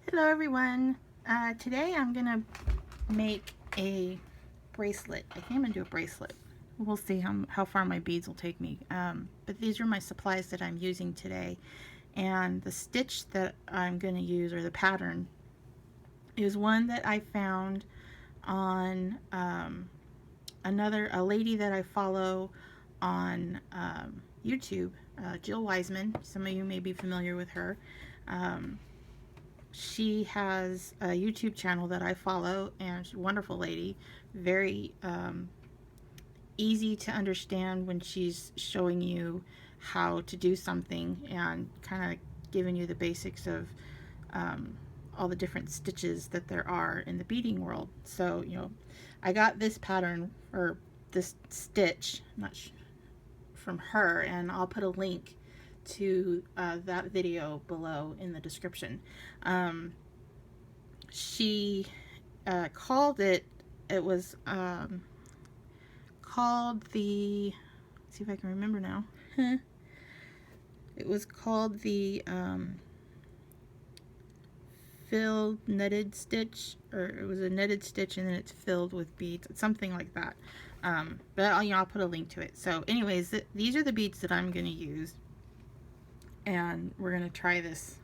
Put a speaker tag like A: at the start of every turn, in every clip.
A: Hello everyone. Today I'm gonna make a bracelet. I think I'm gonna do a bracelet. We'll see how far my beads will take me. But these are my supplies that I'm using today. And the stitch that I'm gonna use, or the pattern, is one that I found on a lady that I follow on YouTube, Jill Wiseman. Some of you may be familiar with her. She has a YouTube channel that I follow, and she's a wonderful lady. Very easy to understand when she's showing you how to do something and kind of giving you the basics of all the different stitches that there are in the beading world. So, I got this pattern, or this stitch, from her, and I'll put a link to that video below in the description. She called it was called the, let's see if I can remember now. It was called the filled netted stitch, or it was a netted stitch and then it's filled with beads, something like that. But I'll put a link to it. So anyways, these are the beads that I'm going to use, and we're going to try this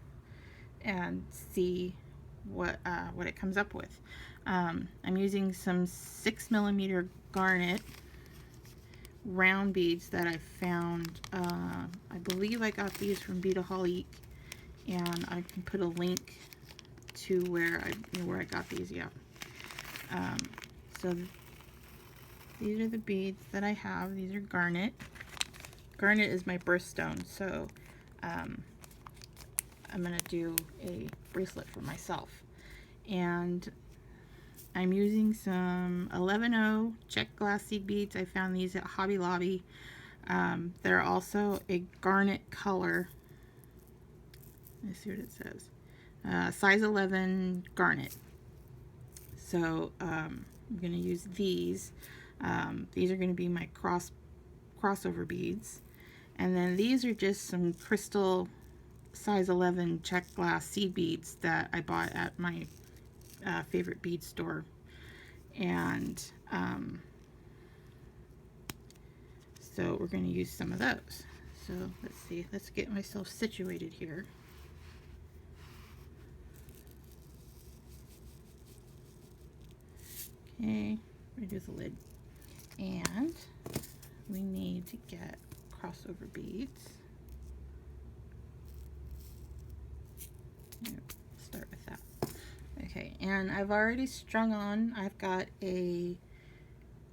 A: and see what it comes up with. I'm using some 6mm garnet round beads that I found. I believe I got these from Beadaholique, and I can put a link to where I got these. Yeah. So these are the beads that I have. These are garnet. Garnet is my birthstone, so I'm gonna do a bracelet for myself, and I'm using some 11-0 check glass seed beads. I found these at Hobby Lobby. They're also a garnet color. Let's see what it says. Size 11 garnet. So I'm going to use these. These are going to be my crossover beads. And then these are just some crystal size 11 check glass seed beads that I bought at my favorite bead store. And so we're going to use some of those. So let's see, let's get myself situated here. Okay, redo the lid. And we need to get crossover beads. Start with that. Okay, and I've already strung on. I've got a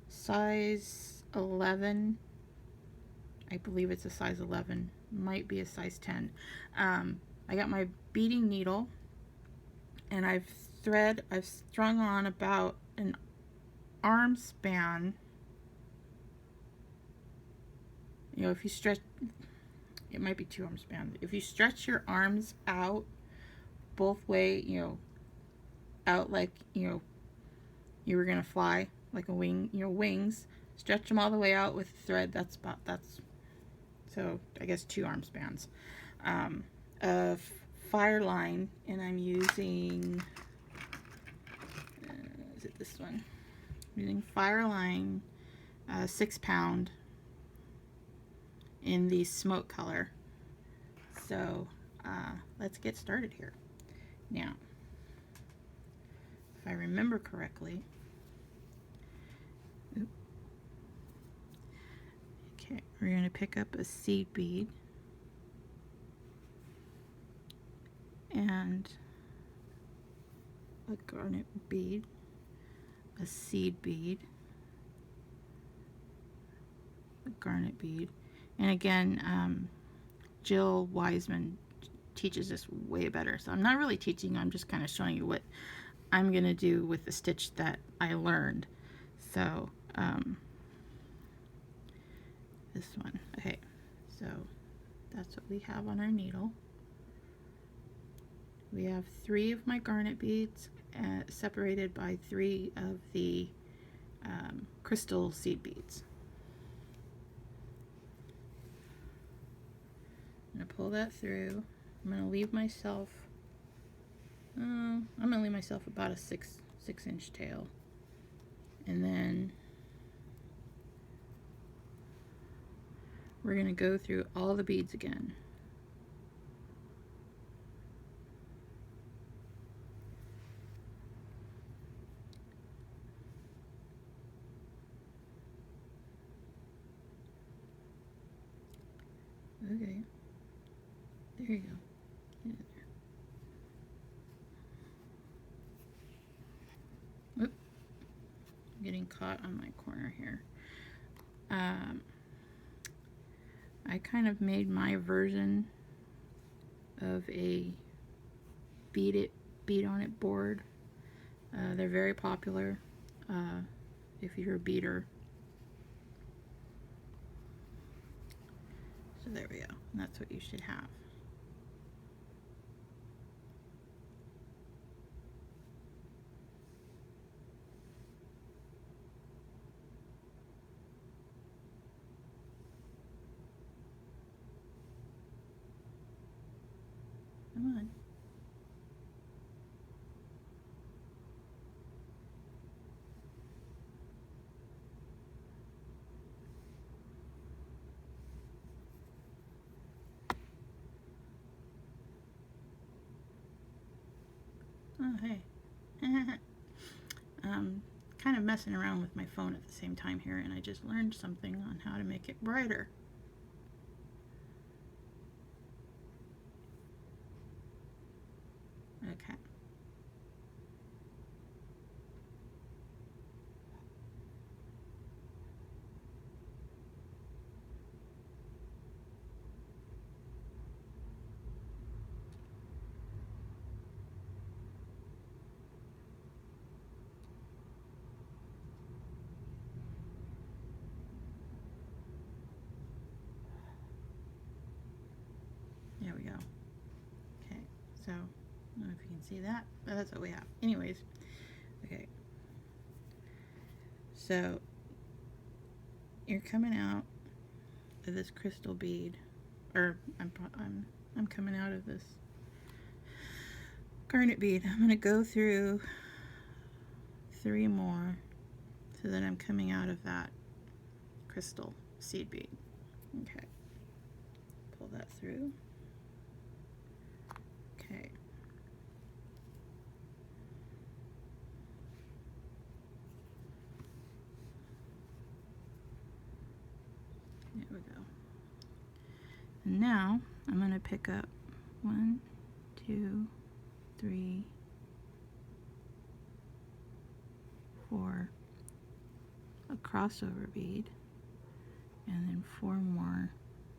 A: size 11. I believe it's a size 11. Might be a size 10. I got my beading needle, and I've strung on about an arm span. If you stretch, it might be 2 arm spans. If you stretch your arms out both way, out like, you were gonna fly like a wing, wings, stretch them all the way out with thread. That's so I guess 2 arm spans. A fire line, and I'm using, is it this one? I'm using fire line 6-pound in the smoke color. So let's get started here. Now, if I remember correctly, okay, we're going to pick up a seed bead and a garnet bead, a seed bead, a garnet bead, and again, Jill Wiseman teaches this way better. So I'm not really teaching, I'm just kind of showing you what I'm going to do with the stitch that I learned. So this one. Okay, so that's what we have on our needle. We have 3 of my garnet beads separated by 3 of the crystal seed beads. I'm going to pull that through. I'm going to leave myself I'm gonna leave myself about a six inch tail, and then we're gonna go through all the beads again. Okay, there you go. Get it there. Oop, I'm getting caught on my corner here. I kind of made my version of a bead on it board. They're very popular if you're a beader. So there we go. And that's what you should have. Come on. Oh, hey. Kind of messing around with my phone at the same time here, and I just learned something on how to make it brighter. Okay. There we go. Okay, so I don't know if you can see that, but that's what we have. Anyways, okay. So you're coming out of this crystal bead, or I'm coming out of this garnet bead. I'm gonna go through 3 more, so that I'm coming out of that crystal seed bead. Okay, pull that through. Okay. There we go. And now I'm going to pick up 1, 2, 3, 4, a crossover bead, and then 4 more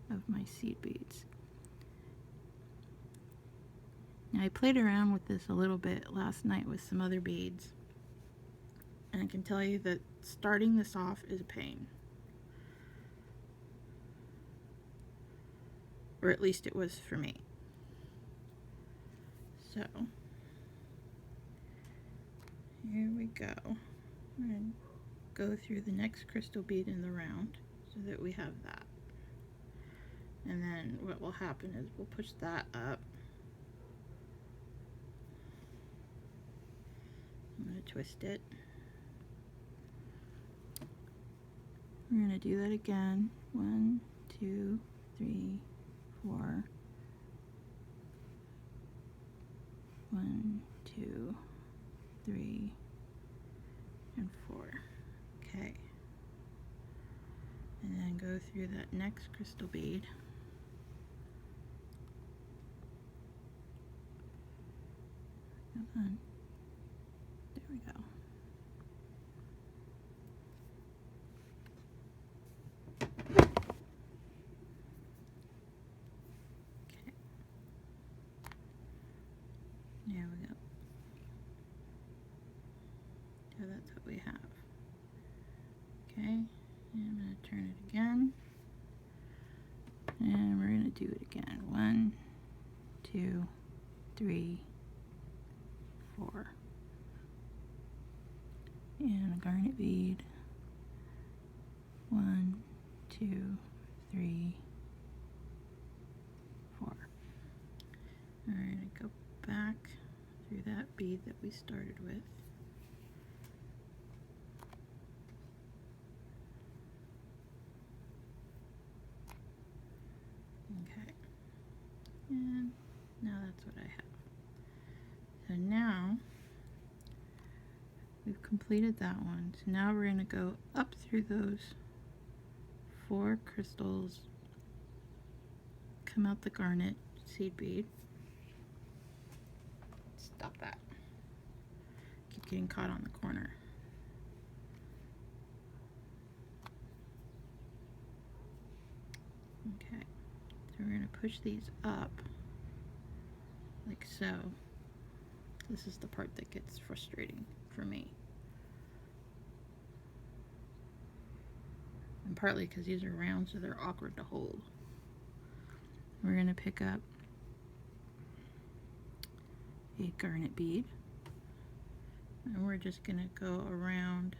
A: of my seed beads. Now I played around with this a little bit last night with some other beads, and I can tell you that starting this off is a pain. Or at least it was for me. So, here we go. We're going to go through the next crystal bead in the round so that we have that. And then what will happen is we'll push that up. I'm going to twist it. We're going to do that again. 1, 2, 3, 4. 1, 2, 3, and 4. Okay. And then go through that next crystal bead. Come on. There we go. Okay. There we go. So that's what we have. Okay. And I'm going to turn it again. And we're going to do it again. 1, 2, 3, 4. And a garnet bead. 1, 2, 3, 4. Alright, I go back through through that bead that we started with. Okay, and now that's what I have. So now we've completed that one. So now we're going to go up through those 4 crystals, come out the garnet seed bead. Stop that. Keep getting caught on the corner. Okay, so we're going to push these up like so. This is the part that gets frustrating for me. And partly because these are round, so they're awkward to hold. We're going to pick up a garnet bead, and we're just going to go around.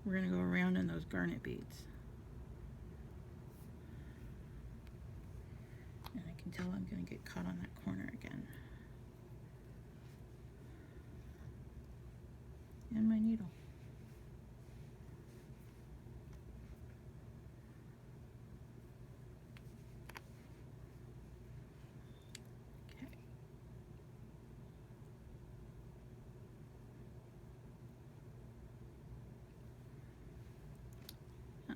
A: We're going to go around in those garnet beads. And I can tell I'm going to get caught on that corner again. And my needle. Okay. Oh,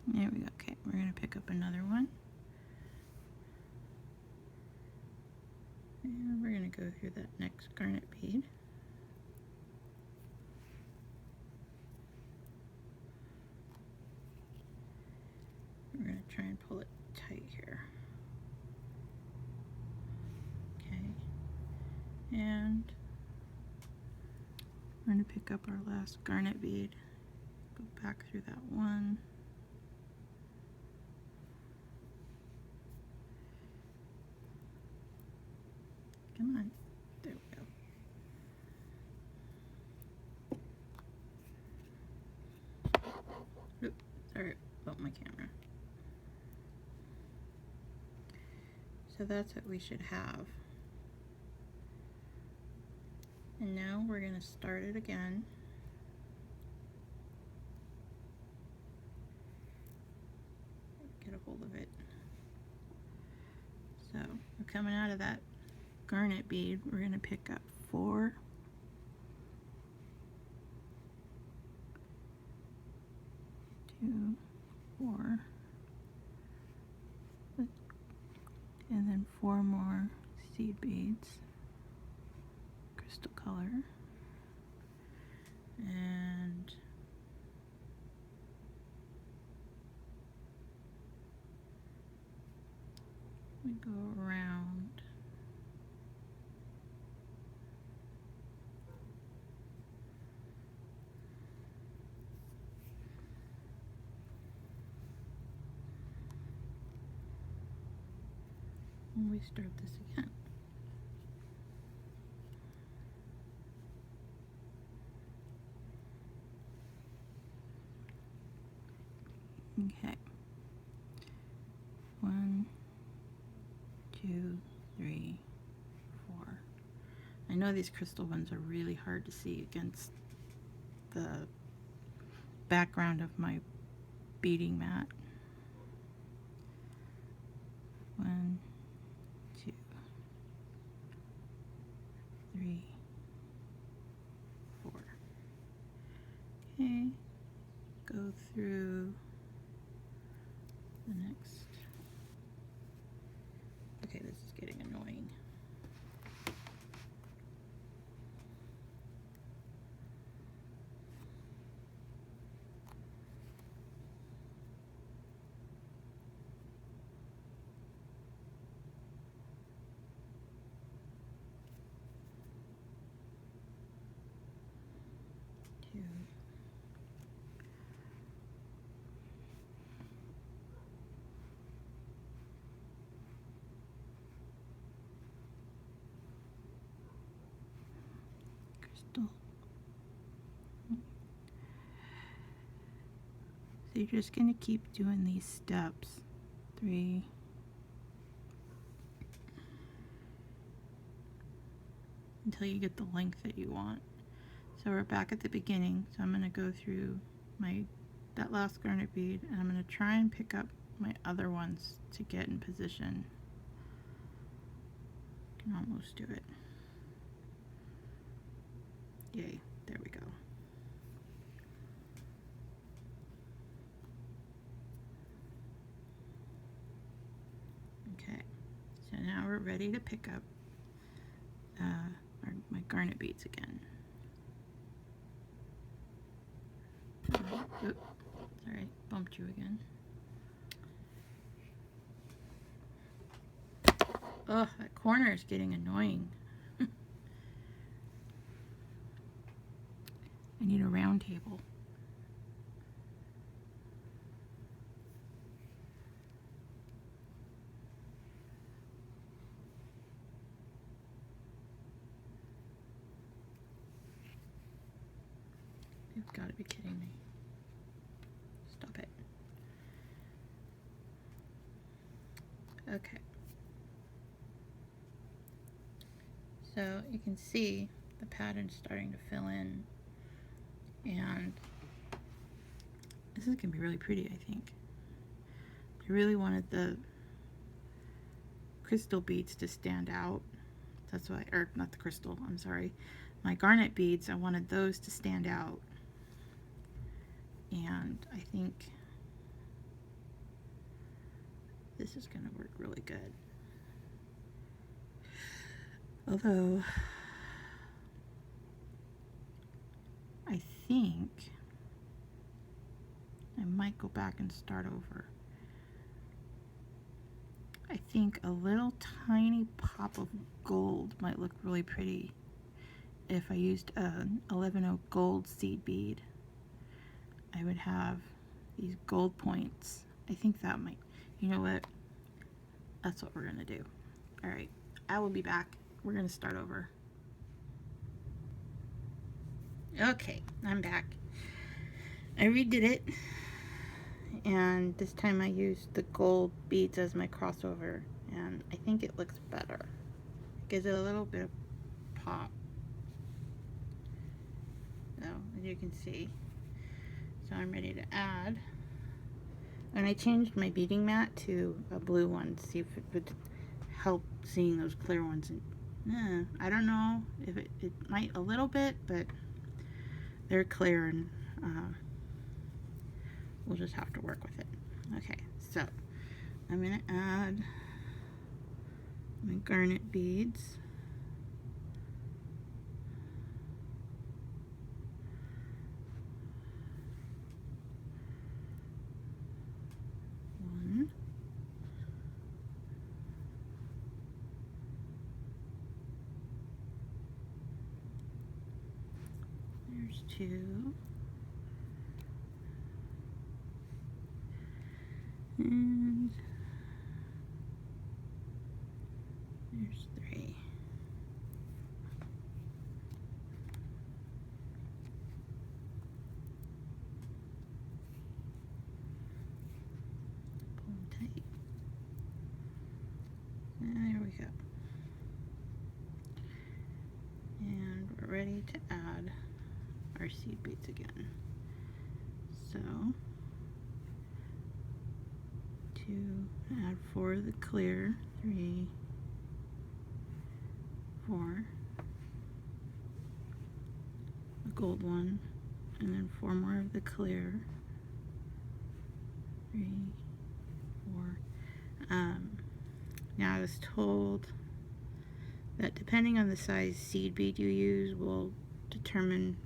A: there we go. Okay, we're going to pick up another one. And we're going to go through that next garnet bead. We're going to try and pull it tight here. Okay. And we're going to pick up our last garnet bead. Go back through that one. Come on. There we go. Oops, sorry about my camera. So that's what we should have. And now we're going to start it again. Get a hold of it. So we're coming out of that garnet bead. We're going to pick up 4 2 4 and then 4 more seed beads, crystal color, and we go around. And we start this again. Okay. 1 2 3 4. I know these crystal ones are really hard to see against the background of my beading mat. 1 2 3 4. Okay, go through the next. Okay, this is getting annoying. Crystal. So you're just going to keep doing these steps. 3 until you get the length that you want. So we're back at the beginning, so I'm going to go through that last garnet bead, and I'm going to try and pick up my other ones to get in position. Can almost do it. Yay, there we go. Okay, so now we're ready to pick up my garnet beads again. Oops, sorry, bumped you again. Oh, that corner is getting annoying. I need a round table. You've got to be kidding me. Stop it. Okay. So you can see the pattern starting to fill in, and this is going to be really pretty, I think. I really wanted the crystal beads to stand out. That's why, or not the crystal, I'm sorry. My garnet beads, I wanted those to stand out. And I think this is going to work really good. Although, I think I might go back and start over. I think a little tiny pop of gold might look really pretty if I used an 11/0 gold seed bead. I would have these gold points. I think that might, you know what? That's what we're gonna do. All right, I will be back. We're gonna start over. Okay, I'm back. I redid it, and this time I used the gold beads as my crossover, and I think it looks better. It gives it a little bit of pop. So, as you can see, so I'm ready to add. And I changed my beading mat to a blue one to see if it would help seeing those clear ones. And, I don't know if it might a little bit, but they're clear, and we'll just have to work with it. Okay, so I'm going to add my garnet beads. One. There's two. And there's three. Pull them tight. And there we go. And we're ready to add our seed beads again. So, to add 4 of the clear, 3, 4, a gold one, and then 4 more of the clear, 3, 4. Now I was told that depending on the size seed bead you use will determine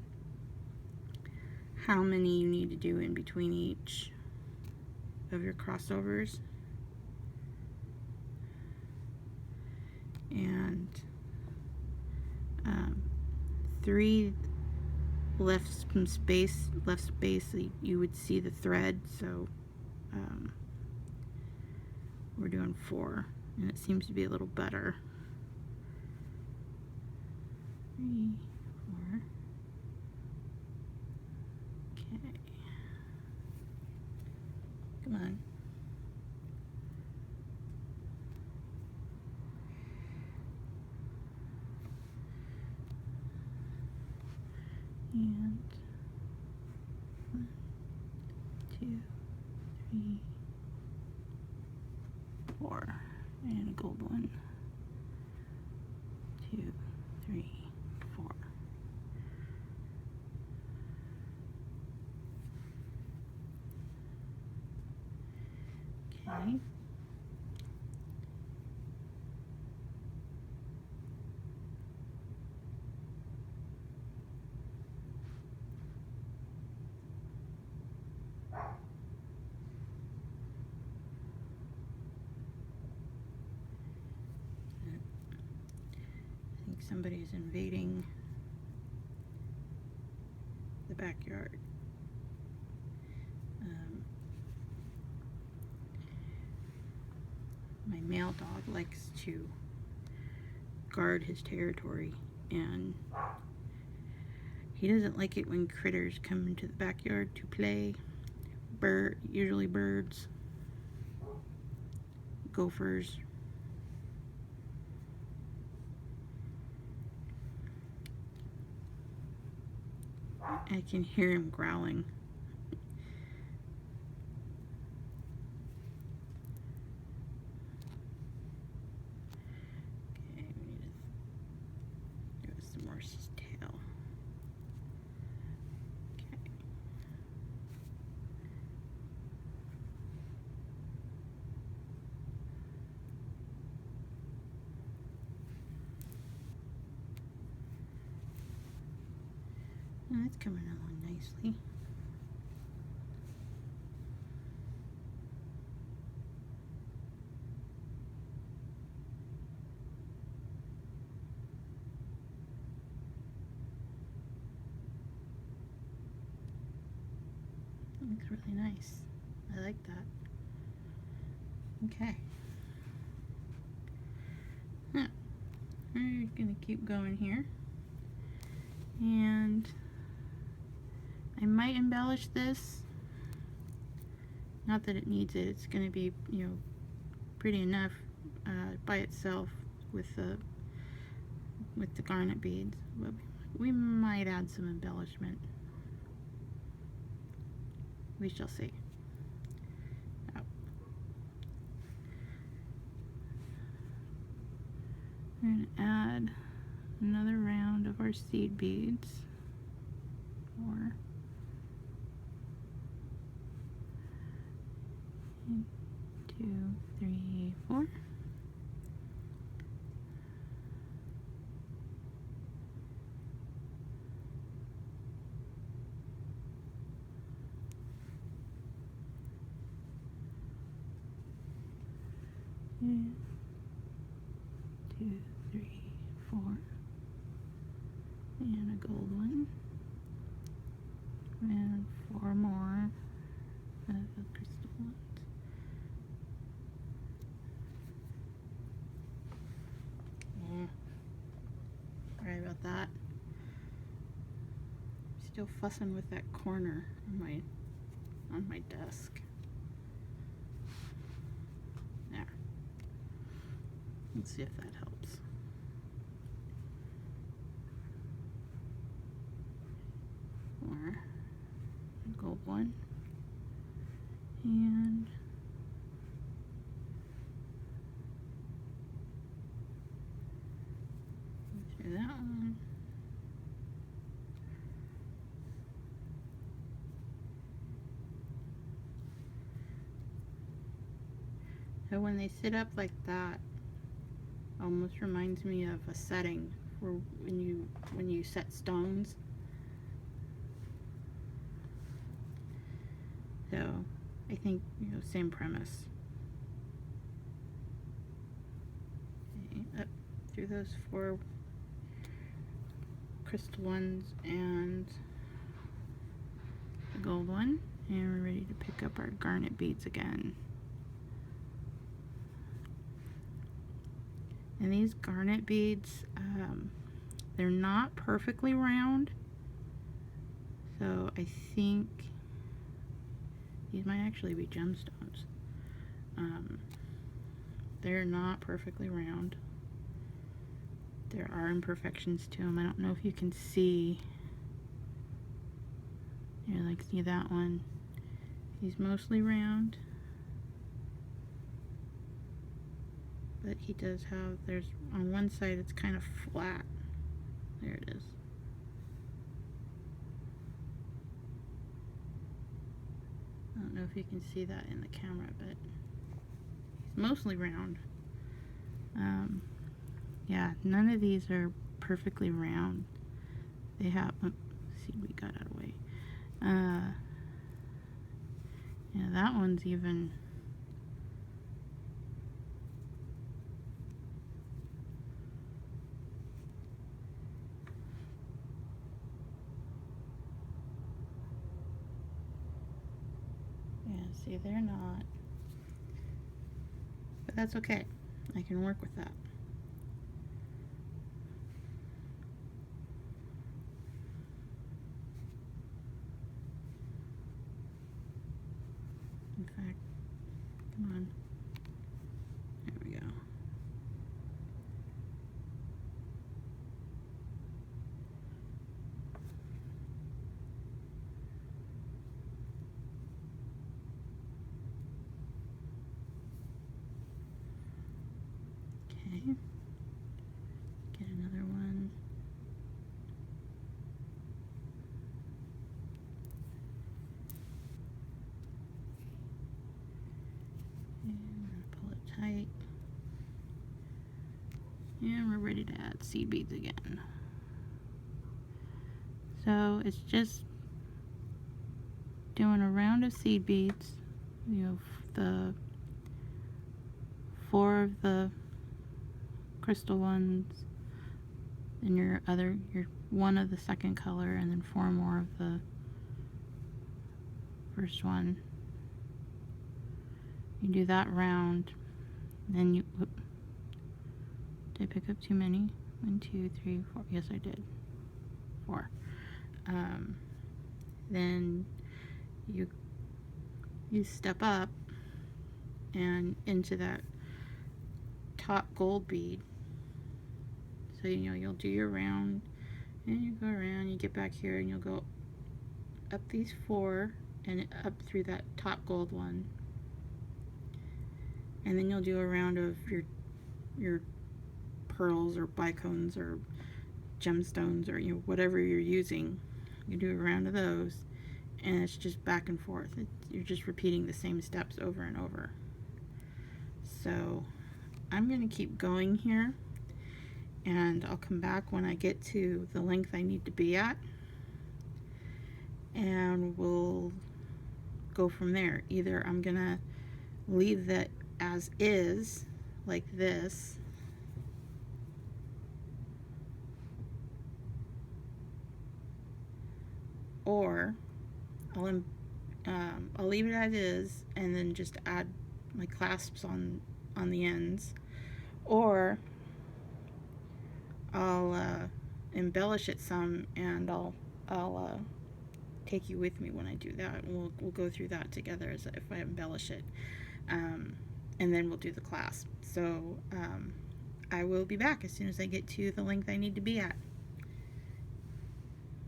A: how many you need to do in between each of your crossovers. And 3 left space, you would see the thread, so we're doing 4, and it seems to be a little better. 3, 4. Okay. Come on. 4, and a gold one. 2, 3, 4. Okay. I think somebody's invading the backyard. My male dog likes to guard his territory, and he doesn't like it when critters come into the backyard to play. Usually birds, gophers. I can hear him growling. Okay, we need to give us some more tail. Okay. Oh, that's coming along nicely. Looks really nice. I like that. Okay. Now, we're gonna keep going here. And I might embellish this. Not that it needs it. It's gonna be, you know, pretty enough by itself with the garnet beads. But we might add some embellishment. We shall see. Oh. We're going to add another round of our seed beads. 4. 2, 3, 4. And 2, 3, 4, and a gold one, and 4 more of the crystal ones. Sorry about that. Still fussing with that corner on my desk. There. Let's see if that helps. Or a gold one, and through that one. So when they sit up like that, almost reminds me of a setting for when you set stones. So I think, you know, same premise. Okay, up through those 4 crystal ones and the gold one, and we're ready to pick up our garnet beads again. And these garnet beads, they're not perfectly round, so I think these might actually be gemstones. They're not perfectly round. There are imperfections to them. I don't know if you can see. Here, like, see that one? He's mostly round. but he does have, there's on one side it's kind of flat. There it is. I don't know if you can see that in the camera, but it's mostly round. Yeah, none of these are perfectly round. They have, see, we got out of the way. Yeah, that one's even, yeah, see, they're not, but that's okay. I can work with that. In fact, come on. There we go. Okay. Get another one. And pull it tight. And we're ready to add seed beads again. So it's just doing a round of seed beads. You know, the 4 of the crystal ones, and your 1 of the second color, and then 4 more of the first one. You do that round, then you, whoop, did I pick up too many? 1, 2, 3, 4, yes I did, 4. Then you step up and into that top gold bead. So you know, you'll do your round and you go around, you get back here and you'll go up these 4 and up through that top gold one, and then you'll do a round of your pearls or bicones or gemstones, or you know, whatever you're using. You do a round of those, and it's just back and forth. You're just repeating the same steps over and over. So I'm going to keep going here, and I'll come back when I get to the length I need to be at, and we'll go from there. Either I'm going to leave that as is, like this, or I'll leave it as is and then just add my clasps on the ends, or I'll embellish it some, and I'll take you with me when I do that, and we'll go through that together as if I embellish it, and then we'll do the clasp. So I will be back as soon as I get to the length I need to be at.